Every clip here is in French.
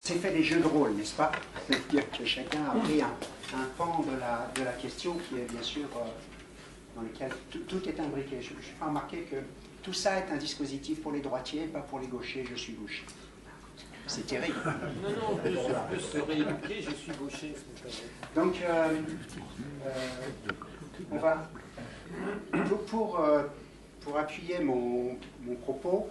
C'est fait des jeux de rôle, n'est-ce pas? C'est-à-dire que chacun a pris un pan de la question qui est bien sûr dans lequel tout est imbriqué. Je fais remarquer que tout ça est un dispositif pour les droitiers, pas pour les gauchers, je suis gaucher. C'est terrible. Non, on peut se rééduquer, je suis gaucher. Donc, on va... Pour appuyer mon propos,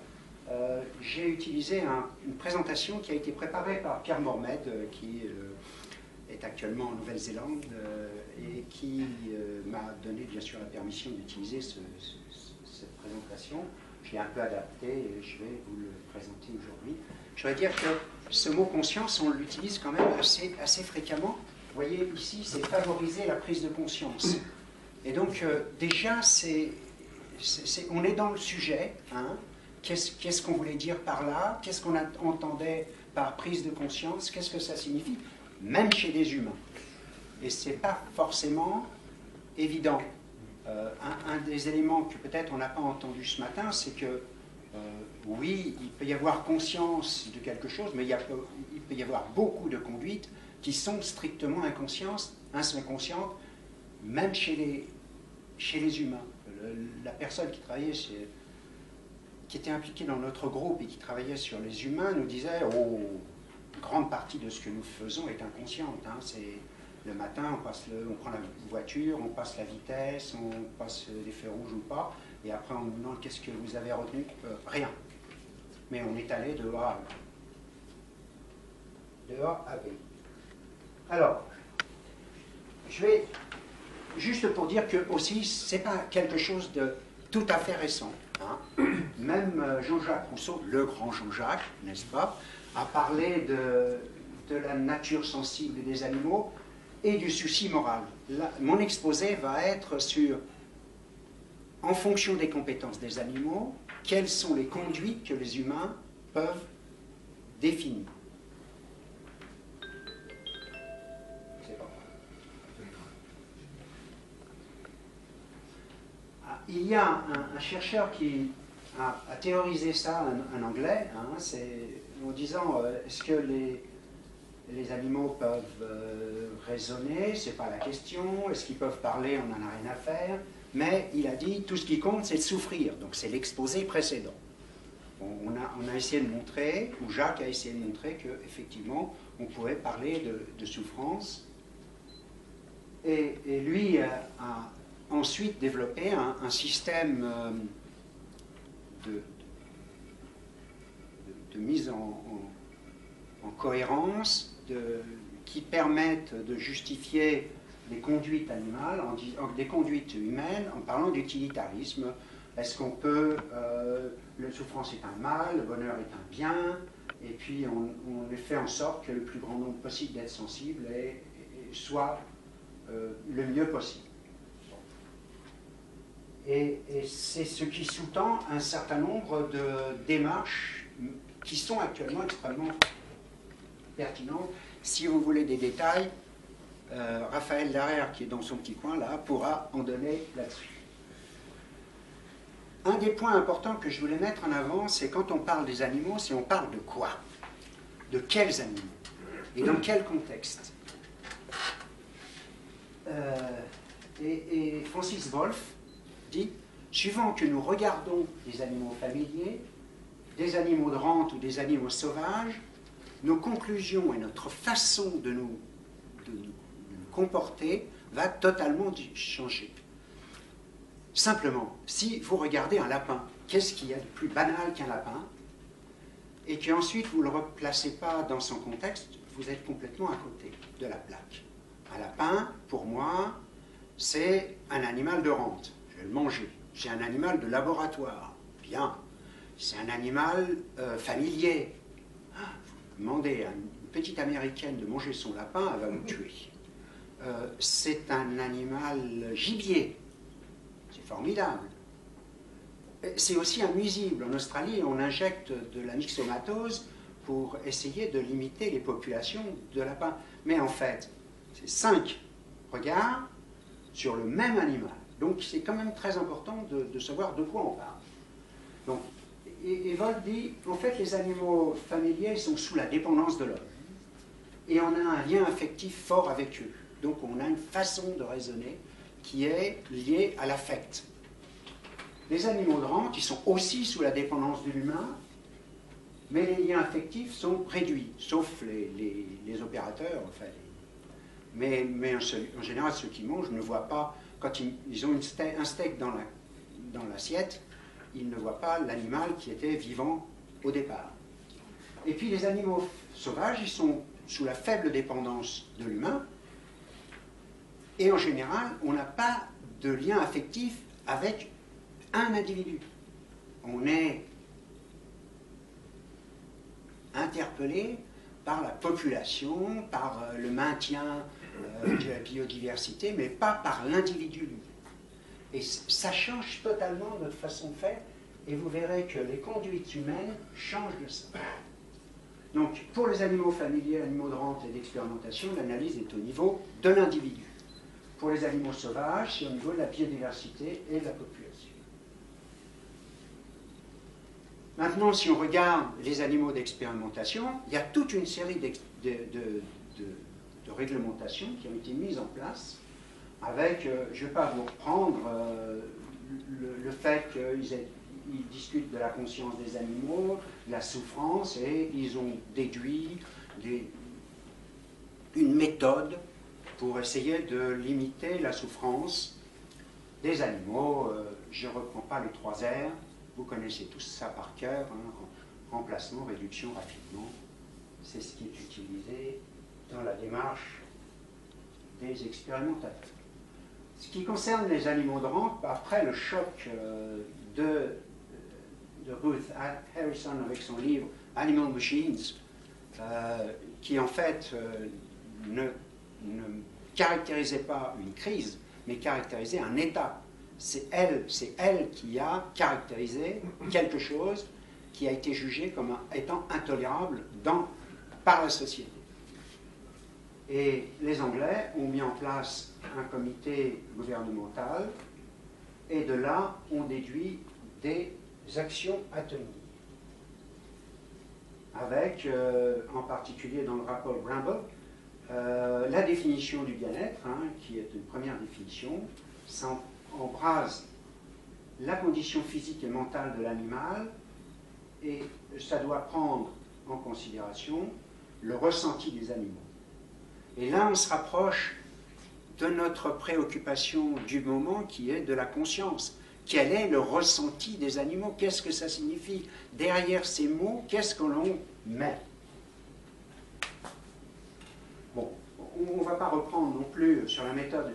j'ai utilisé une présentation qui a été préparée par Pierre Mormed, qui est actuellement en Nouvelle-Zélande et qui m'a donné bien sûr la permission d'utiliser cette présentation. Je l'ai un peu adapté et je vais vous le présenter aujourd'hui. Je voudrais dire que ce mot conscience, on l'utilise quand même assez fréquemment. Vous voyez, ici, c'est favoriser la prise de conscience. Et donc, déjà, on est dans le sujet. Hein. Qu'est-ce qu'on voulait dire par là? Qu'est-ce qu'on entendait par prise de conscience? Qu'est-ce que ça signifie? Même chez les humains. Et ce n'est pas forcément évident. Un des éléments que peut-être on n'a pas entendu ce matin, c'est que oui, il peut y avoir conscience de quelque chose, mais il peut y avoir beaucoup de conduites qui sont strictement inconscientes, même chez les humains. La personne qui travaillait qui était impliquée dans notre groupe et qui travaillait sur les humains nous disait « Oh, une grande partie de ce que nous faisons est inconsciente. Hein, c'est le matin, on prend la voiture, on passe la vitesse, on passe les feux rouges ou pas, et après on nous demande qu'est-ce que vous avez retenu? Rien. Mais on est allé de A à B. Alors, je vais juste pour dire que aussi, ce n'est pas quelque chose de tout à fait récent. Hein. Même Jean-Jacques Rousseau, le grand Jean-Jacques, n'est-ce pas, a parlé de la nature sensible des animaux et du souci moral. Là, mon exposé va être sur, en fonction des compétences des animaux, quelles sont les conduites que les humains peuvent définir. Il y a un chercheur qui a théorisé ça, un Anglais, hein, en disant est-ce que les animaux peuvent raisonner? C'est pas la question. Est-ce qu'ils peuvent parler? On n'en a rien à faire. Mais il a dit tout ce qui compte, c'est de souffrir. Donc c'est l'exposé précédent. On a essayé de montrer, ou Jacques a essayé de montrer qu'effectivement, on pouvait parler de souffrance. Et lui a ensuite développé un système de mise en cohérence qui permettent de justifier des conduites animales, des conduites humaines, en parlant d'utilitarisme. Est-ce qu'on peut... la souffrance est un mal, le bonheur est un bien, et puis on fait en sorte que le plus grand nombre possible d'êtres sensibles soit le mieux possible. Et c'est ce qui sous-tend un certain nombre de démarches qui sont actuellement extrêmement pertinentes. Si vous voulez des détails, Raphaël Larère, qui est dans son petit coin là, pourra en donner là-dessus. Un des points importants que je voulais mettre en avant, c'est quand on parle des animaux, c'est on parle de quoi? De quels animaux? Et dans quel contexte? Et Francis Wolff dit, suivant que nous regardons des animaux familiers, des animaux de rente ou des animaux sauvages, nos conclusions et notre façon de nous comporter va totalement changer. Simplement, si vous regardez un lapin, qu'est-ce qu'il y a de plus banal qu'un lapin, et qu'ensuite vous ne le replacez pas dans son contexte, vous êtes complètement à côté de la plaque. Un lapin, pour moi, c'est un animal de rente. Je vais le manger. C'est un animal de laboratoire. Bien. C'est un animal familier. Vous demandez à une petite américaine de manger son lapin, elle va vous tuer. C'est un animal gibier. C'est formidable. C'est aussi un nuisible. En Australie, on injecte de la myxomatose pour essayer de limiter les populations de lapins. Mais en fait, c'est 5 regards sur le même animal. Donc c'est quand même très important de savoir de quoi on parle. Donc, et Wolff dit, en fait, les animaux familiers sont sous la dépendance de l'homme. et on a un lien affectif fort avec eux. Donc on a une façon de raisonner qui est liée à l'affect. Les animaux de rente, ils sont aussi sous la dépendance de l'humain, mais les liens affectifs sont réduits, sauf les opérateurs. Enfin, mais en général, ceux qui mangent ne voient pas, quand ils ont un steak dans l'assiette, ils ne voient pas l'animal qui était vivant au départ. Et puis les animaux sauvages, ils sont sous la faible dépendance de l'humain, et en général, on n'a pas de lien affectif avec un individu. On est interpellé par la population, par le maintien de la biodiversité, mais pas par l'individu. Et ça change totalement notre façon de faire, et vous verrez que les conduites humaines changent de ça. Donc, pour les animaux familiers, animaux de rente et d'expérimentation, l'analyse est au niveau de l'individu. Pour les animaux sauvages, c'est au niveau de la biodiversité et de la population. Maintenant, si on regarde les animaux d'expérimentation, il y a toute une série de réglementations qui ont été mises en place avec, je ne vais pas vous reprendre, le fait qu'ils discutent de la conscience des animaux, de la souffrance, et ils ont déduit une méthode pour essayer de limiter la souffrance des animaux. Je ne reprends pas les 3 R, vous connaissez tous ça par cœur, hein, remplacement, réduction, raffinement. C'est ce qui est utilisé dans la démarche des expérimentateurs. Ce qui concerne les animaux de rente, après le choc de Ruth Harrison avec son livre Animal Machines, qui en fait ne caractérisait pas une crise, mais caractérisait un état. C'est elle qui a caractérisé quelque chose qui a été jugé comme étant intolérable par la société. Et les Anglais ont mis en place un comité gouvernemental, et de là, on déduit des actions à tenir. Avec, en particulier dans le rapport Bramble, la définition du bien-être, hein, qui est une première définition, ça embrase la condition physique et mentale de l'animal, et ça doit prendre en considération le ressenti des animaux. Et là, on se rapproche de notre préoccupation du moment, qui est de la conscience. Quel est le ressenti des animaux? Qu'est-ce que ça signifie? Derrière ces mots, qu'est-ce que l'on met? Bon, on ne va pas reprendre non plus sur la méthode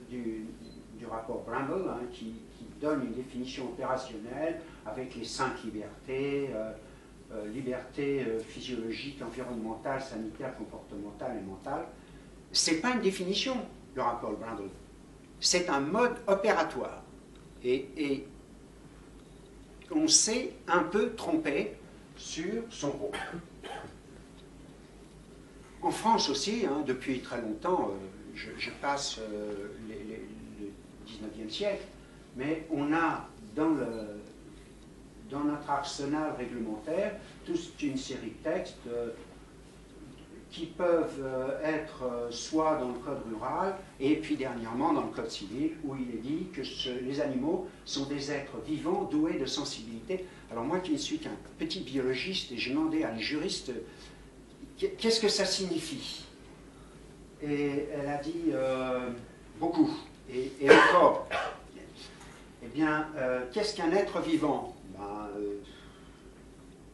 du rapport Bramble, hein, qui donne une définition opérationnelle avec les 5 libertés, liberté physiologique, environnementale, sanitaire, comportementale et mentale. Ce n'est pas une définition, le rapport Bramble. C'est un mode opératoire. Et on s'est un peu trompé sur son rôle. En France aussi, hein, depuis très longtemps, je passe le 19e siècle, mais on a dans notre arsenal réglementaire toute une série de textes qui peuvent être soit dans le code rural, et puis dernièrement dans le code civil, où il est dit que les animaux sont des êtres vivants doués de sensibilité. Alors moi qui ne suis qu'un petit biologiste, et j'ai demandé à une juriste qu'est-ce que ça signifie, et elle a dit beaucoup, et encore. Eh bien, qu'est-ce qu'un être vivant? Ben,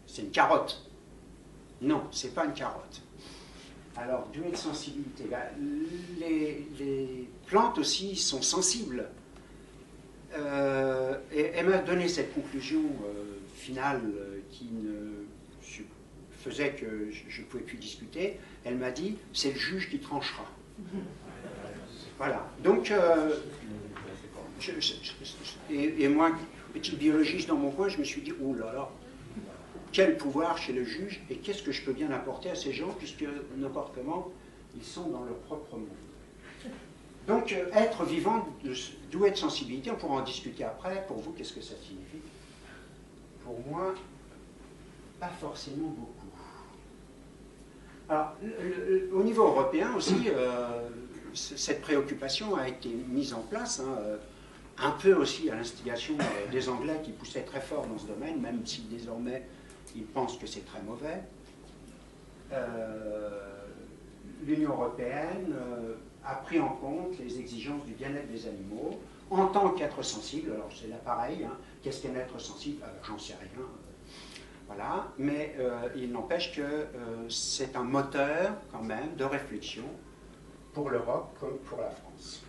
c'est une carotte. Non, c'est pas une carotte. Alors, doué de sensibilité. Ben, les plantes aussi sont sensibles. Et elle m'a donné cette conclusion finale qui faisait que je ne pouvais plus discuter. Elle m'a dit, c'est le juge qui tranchera. Voilà. Donc, et moi, petit biologiste dans mon coin, je me suis dit, oh là là, quel pouvoir chez le juge, et qu'est-ce que je peux bien apporter à ces gens, puisque n'importe comment, ils sont dans leur propre monde. Donc, être vivant, doué de sensibilité, on pourra en discuter après. Pour vous, qu'est-ce que ça signifie? Pour moi, pas forcément beaucoup. Alors, au niveau européen aussi, cette préoccupation a été mise en place, hein, un peu aussi à l'instigation des Anglais qui poussaient très fort dans ce domaine, même si désormais ils pensent que c'est très mauvais. L'Union européenne a pris en compte les exigences du bien-être des animaux en tant qu'être sensible. Alors c'est là pareil, hein. Qu'est-ce qu'un être sensible? J'en sais rien. Voilà, mais il n'empêche que c'est un moteur quand même de réflexion pour l'Europe comme pour la France.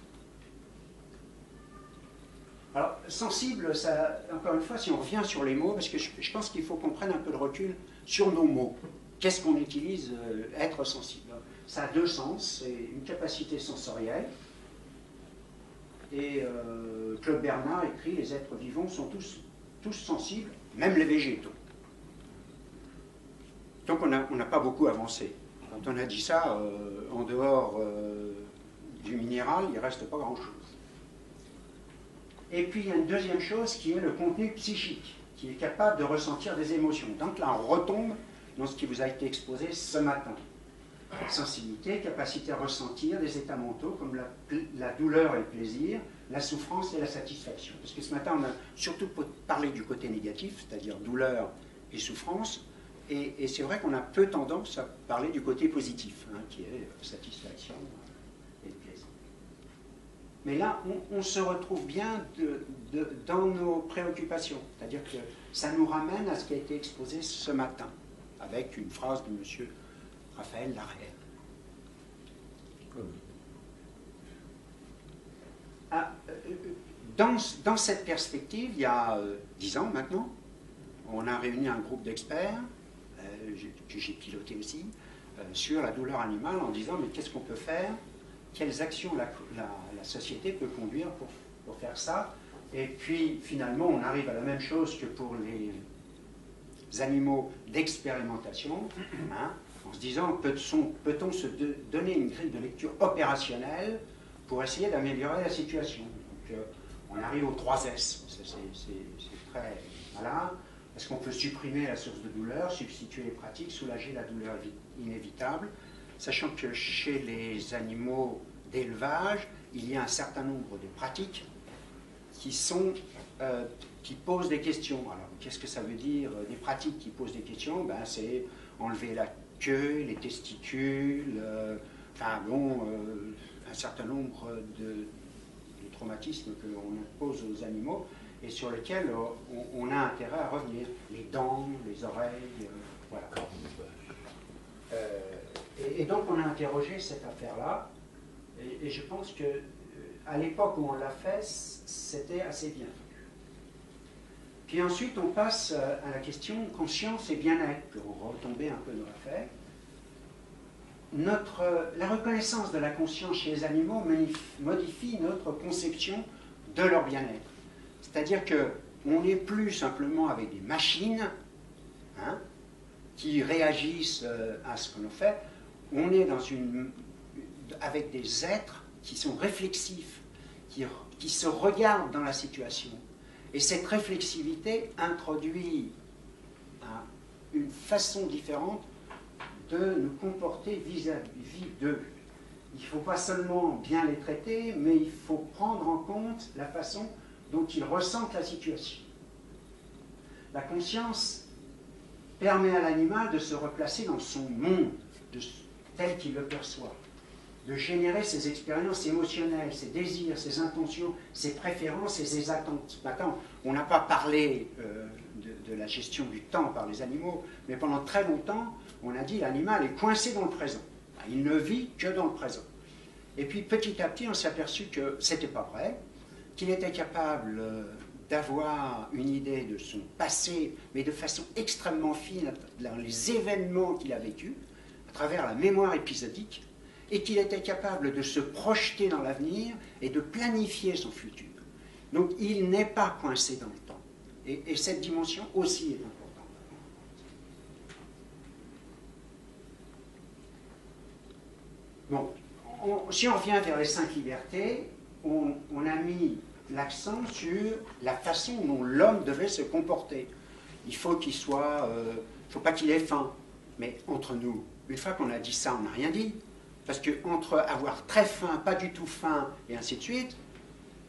Alors, sensible, ça, encore une fois, si on revient sur les mots, parce que je pense qu'il faut qu'on prenne un peu de recul sur nos mots. Qu'est-ce qu'on utilise, être sensible? Ça a deux sens, c'est une capacité sensorielle. Et Claude Bernard écrit « Les êtres vivants sont tous sensibles, même les végétaux ». Donc on n'a pas beaucoup avancé. Quand on a dit ça, en dehors du minéral, il ne reste pas grand-chose. Et puis il y a une deuxième chose qui est le contenu psychique, qui est capable de ressentir des émotions. Donc là, on retombe dans ce qui vous a été exposé ce matin. Sensibilité, capacité à ressentir des états mentaux comme la douleur et le plaisir, la souffrance et la satisfaction. Parce que ce matin, on a surtout parlé du côté négatif, c'est-à-dire douleur et souffrance, et c'est vrai qu'on a peu tendance à parler du côté positif, hein, qui est satisfaction et plaisir. Mais là, on se retrouve bien dans nos préoccupations, c'est-à-dire que ça nous ramène à ce qui a été exposé ce matin, avec une phrase de M. Raphaël Larrière. Dans cette perspective, il y a 10 ans maintenant, on a réuni un groupe d'experts, que j'ai piloté aussi, sur la douleur animale en disant mais qu'est-ce qu'on peut faire, quelles actions la société peut conduire pour faire ça. Et puis finalement on arrive à la même chose que pour les animaux d'expérimentation, hein, en se disant peut-on se donner une grille de lecture opérationnelle pour essayer d'améliorer la situation. Donc on arrive aux 3 S, c'est très malin. Est-ce qu'on peut supprimer la source de douleur, substituer les pratiques, soulager la douleur inévitable, sachant que chez les animaux d'élevage, il y a un certain nombre de pratiques qui posent des questions. Alors, qu'est-ce que ça veut dire, des pratiques qui posent des questions? Ben, c'est enlever la queue, les testicules, enfin bon, un certain nombre de traumatismes que l'on impose aux animaux et sur lesquels on a intérêt à revenir. Les dents, les oreilles, voilà. Et donc on a interrogé cette affaire-là, et je pense que à l'époque où on l'a fait, c'était assez bien vu. Puis ensuite on passe à la question conscience et bien-être, pour retomber un peu dans l'affaire. La reconnaissance de la conscience chez les animaux modifie notre conception de leur bien-être. C'est-à-dire qu'on n'est plus simplement avec des machines, hein, qui réagissent à ce qu'on fait. On est avec des êtres qui sont réflexifs, qui se regardent dans la situation. Et cette réflexivité introduit une façon différente de nous comporter vis-à-vis d'eux. Il ne faut pas seulement bien les traiter, mais il faut prendre en compte la façon dont ils ressentent la situation. La conscience permet à l'animal de se replacer dans son monde, tel qu'il le perçoit, de générer ses expériences émotionnelles, ses désirs, ses intentions, ses préférences et ses attentes. Maintenant, on n'a pas parlé de la gestion du temps par les animaux, mais pendant très longtemps, on a dit l'animal est coincé dans le présent. Il ne vit que dans le présent. Et puis petit à petit, on s'est aperçu que ce n'était pas vrai, qu'il était capable d'avoir une idée de son passé, mais de façon extrêmement fine dans les événements qu'il a vécus, à travers la mémoire épisodique, et qu'il était capable de se projeter dans l'avenir et de planifier son futur. Donc il n'est pas coincé dans le temps. Et cette dimension aussi est importante. Bon, si on revient vers les 5 libertés, on a mis l'accent sur la façon dont l'homme devait se comporter. Il faut qu'il soit, faut pas qu'il ait faim, mais entre nous, une fois qu'on a dit ça, on n'a rien dit. Parce qu'entre avoir très faim, pas du tout faim, et ainsi de suite,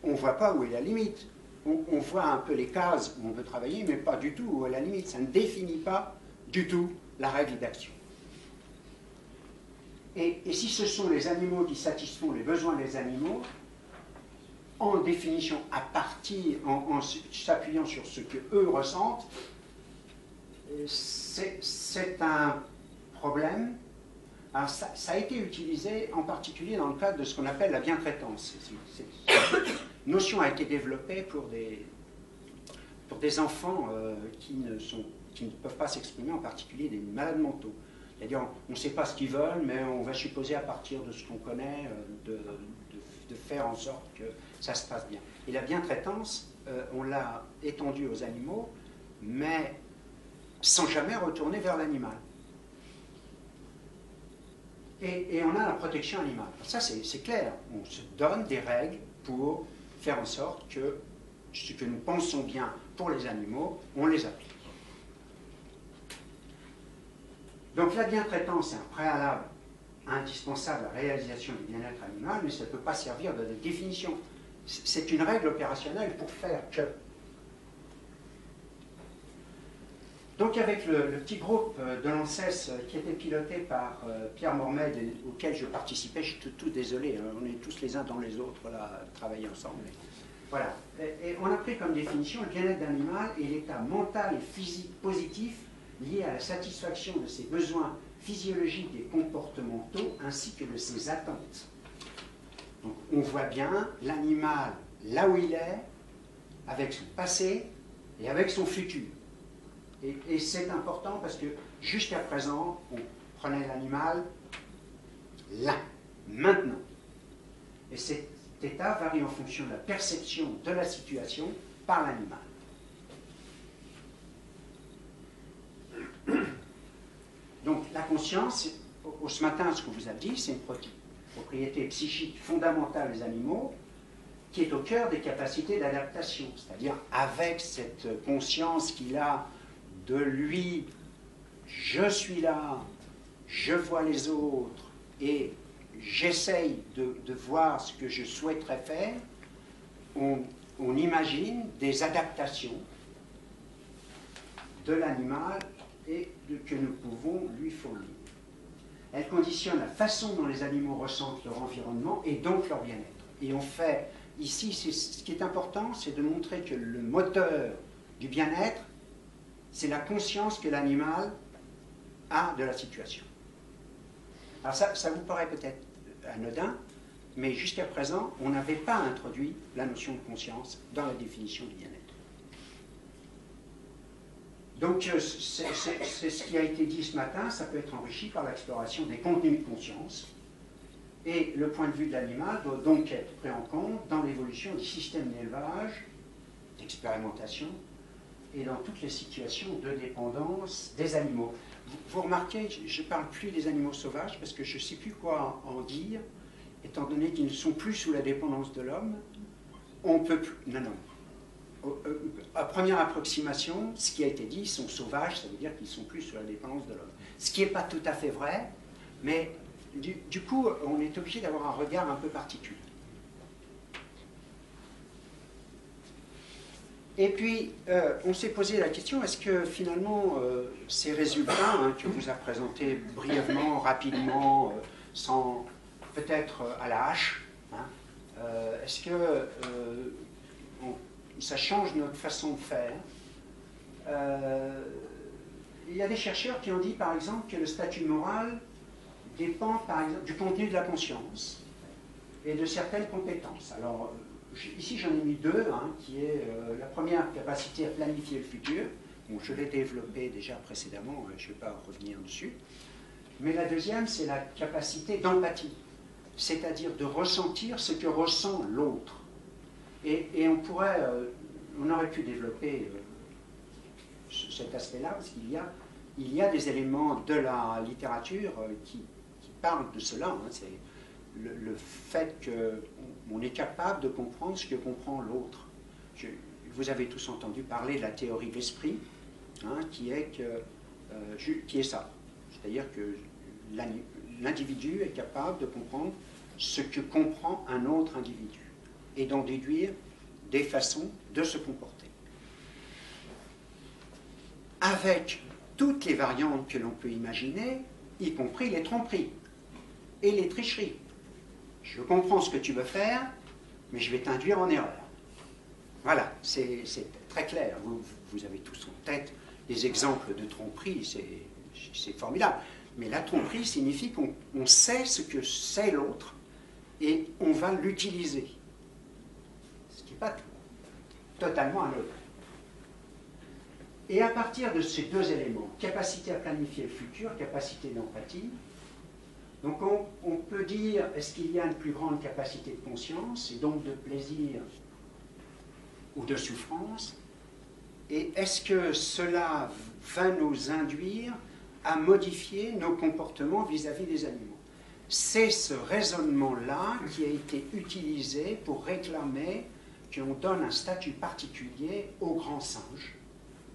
on ne voit pas où est la limite. On voit un peu les cases où on veut travailler, mais pas du tout où est la limite. Ça ne définit pas du tout la règle d'action. Et si ce sont les animaux qui satisfont les besoins des animaux, en définition, à partir, en s'appuyant sur ce qu'eux ressentent, c'est un problème. Alors ça a été utilisé en particulier dans le cadre de ce qu'on appelle la bientraitance. Cette notion a été développée pour des enfants qui ne peuvent pas s'exprimer, en particulier des malades mentaux. C'est-à-dire, on ne sait pas ce qu'ils veulent, mais on va supposer à partir de ce qu'on connaît de faire en sorte que ça se passe bien. Et la bientraitance, on l'a étendue aux animaux, mais sans jamais retourner vers l'animal. Et on a la protection animale. Ça, c'est clair. On se donne des règles pour faire en sorte que ce que nous pensons bien pour les animaux, on les applique. Donc la bientraitance est un préalable indispensable à la réalisation du bien-être animal, mais ça ne peut pas servir de définition. C'est une règle opérationnelle pour faire que. Donc avec le petit groupe de l'ANSES qui était piloté par Pierre Mormed, auquel je participais, je suis tout désolé, hein, on est tous les uns dans les autres là, à travailler ensemble. Voilà. Et on a pris comme définition le bien-être animal et l'état mental et physique positif lié à la satisfaction de ses besoins physiologiques et comportementaux ainsi que de ses attentes. Donc on voit bien l'animal là où il est, avec son passé et avec son futur. Et c'est important parce que jusqu'à présent, on prenait l'animal là, maintenant. Et cet état varie en fonction de la perception de la situation par l'animal. Donc la conscience, ce matin, ce qu'on vous a dit, c'est une propriété psychique fondamentale des animaux qui est au cœur des capacités d'adaptation. C'est-à-dire avec cette conscience qu'il a de lui, je suis là, je vois les autres et j'essaye de voir ce que je souhaiterais faire, on imagine des adaptations de l'animal et que nous pouvons lui fournir. Elle conditionne la façon dont les animaux ressentent leur environnement et donc leur bien-être. Et on fait, ici, ce qui est important, c'est de montrer que le moteur du bien-être, c'est la conscience que l'animal a de la situation. Alors ça vous paraît peut-être anodin, mais jusqu'à présent, on n'avait pas introduit la notion de conscience dans la définition du bien-être. Donc c'est ce qui a été dit ce matin, ça peut être enrichi par l'exploration des contenus de conscience. Et le point de vue de l'animal doit donc être pris en compte dans l'évolution du système d'élevage, d'expérimentation, et dans toutes les situations de dépendance des animaux. Vous remarquez, je ne parle plus des animaux sauvages parce que je ne sais plus quoi en dire, étant donné qu'ils ne sont plus sous la dépendance de l'homme. On peut plus... Non. À première approximation, ce qui a été dit, ils sont sauvages, ça veut dire qu'ils ne sont plus sous la dépendance de l'homme. Ce qui n'est pas tout à fait vrai, mais du coup, on est obligé d'avoir un regard un peu particulier. Et puis, on s'est posé la question, est-ce que finalement, ces résultats que vous a présentés brièvement, rapidement, sans peut-être à la hache, est-ce que ça change notre façon de faire? Il y a des chercheurs qui ont dit, par exemple, que le statut moral dépend, par exemple, du contenu de la conscience et de certaines compétences. Alors, ici, j'en ai mis deux, qui est la première, capacité à planifier le futur. Bon, je l'ai développé déjà précédemment, je ne vais pas revenir dessus. Mais la deuxième, c'est la capacité d'empathie, c'est-à-dire de ressentir ce que ressent l'autre. Et on aurait pu développer cet aspect-là, parce qu'il y a des éléments de la littérature qui parlent de cela. C'est le fait qu'on est capable de comprendre ce que comprend l'autre. Vous avez tous entendu parler de la théorie de l'esprit, qui est ça. C'est-à-dire que l'individu est capable de comprendre ce que comprend un autre individu et d'en déduire des façons de se comporter. Avec toutes les variantes que l'on peut imaginer, y compris les tromperies et les tricheries. Je comprends ce que tu veux faire, mais je vais t'induire en erreur. Voilà, c'est très clair. Vous avez tous en tête des exemples de tromperie, c'est formidable. Mais la tromperie signifie qu'on sait ce que c'est l'autre et on va l'utiliser. Ce qui n'est pas totalement anodin. Et à partir de ces deux éléments, capacité à planifier le futur, capacité d'empathie, donc on peut dire, est-ce qu'il y a une plus grande capacité de conscience, et donc de plaisir ou de souffrance, et est-ce que cela va nous induire à modifier nos comportements vis-à-vis des animaux? C'est ce raisonnement-là qui a été utilisé pour réclamer qu'on donne un statut particulier aux grands singes,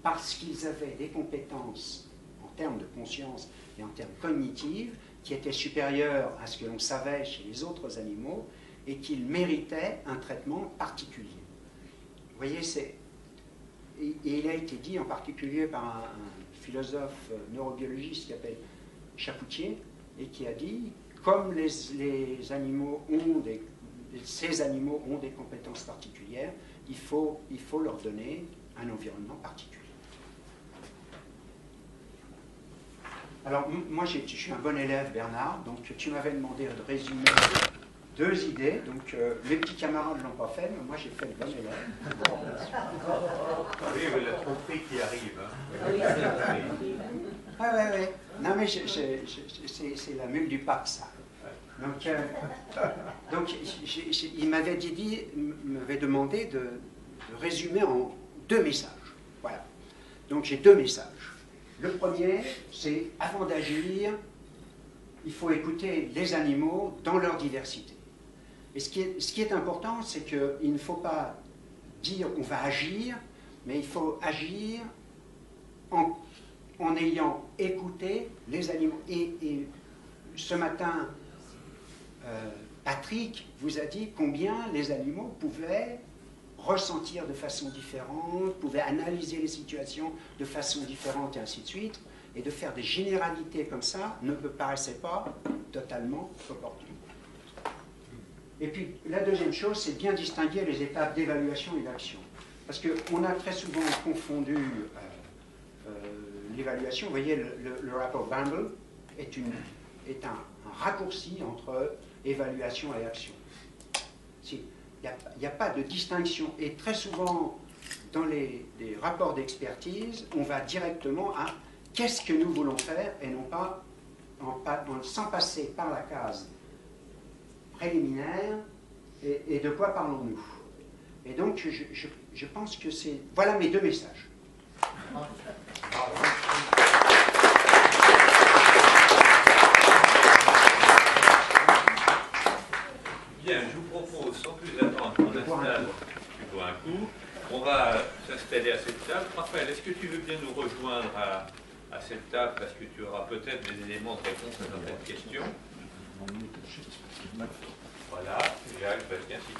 parce qu'ils avaient des compétences en termes de conscience et en termes cognitifs qui étaient supérieures à ce que l'on savait chez les autres animaux et qu'ils méritaient un traitement particulier. Vous voyez, et il a été dit en particulier par un philosophe neurobiologiste qui s'appelle Chapoutier et qui a dit, comme les animaux ont ces animaux ont des compétences particulières, il faut leur donner un environnement particulier. Alors, moi, je suis un bon élève, Bernard, donc tu m'avais demandé de résumer deux idées. Donc, mes petits camarades ne l'ont pas fait, mais moi, j'ai fait le bon élève. Oui, mais la tromperie qui arrive. Oui. Non, mais c'est la mule du pape, ça. Donc il m'avait demandé de résumer en deux messages. Voilà. Donc, j'ai deux messages. Le premier, c'est avant d'agir, il faut écouter les animaux dans leur diversité. Et ce qui est important, c'est qu'il ne faut pas dire on va agir, mais il faut agir en ayant écouté les animaux. Et ce matin, Patrick vous a dit combien les animaux pouvaient ressentir de façon différente, pouvaient analyser les situations de façon différente et ainsi de suite, et de faire des généralités comme ça ne me paraissait pas totalement opportun. Et puis la deuxième chose, c'est bien distinguer les étapes d'évaluation et d'action. Parce qu'on a très souvent confondu l'évaluation. Vous voyez, le rapport Bumble est un raccourci entre évaluation et action. Il n'y a pas de distinction. Et très souvent, dans les rapports d'expertise, on va directement à qu'est-ce que nous voulons faire et non pas sans passer par la case préliminaire et de quoi parlons-nous. Et donc, je pense que c'est... Voilà mes deux messages. Bien, je vous propose, sans plus attendre qu'on installe plutôt un coup, on va s'installer à cette table. Raphaël, est-ce que tu veux bien nous rejoindre à cette table parce que tu auras peut-être des éléments de réponse à certaines questions. Voilà, Jacques, Bastien, si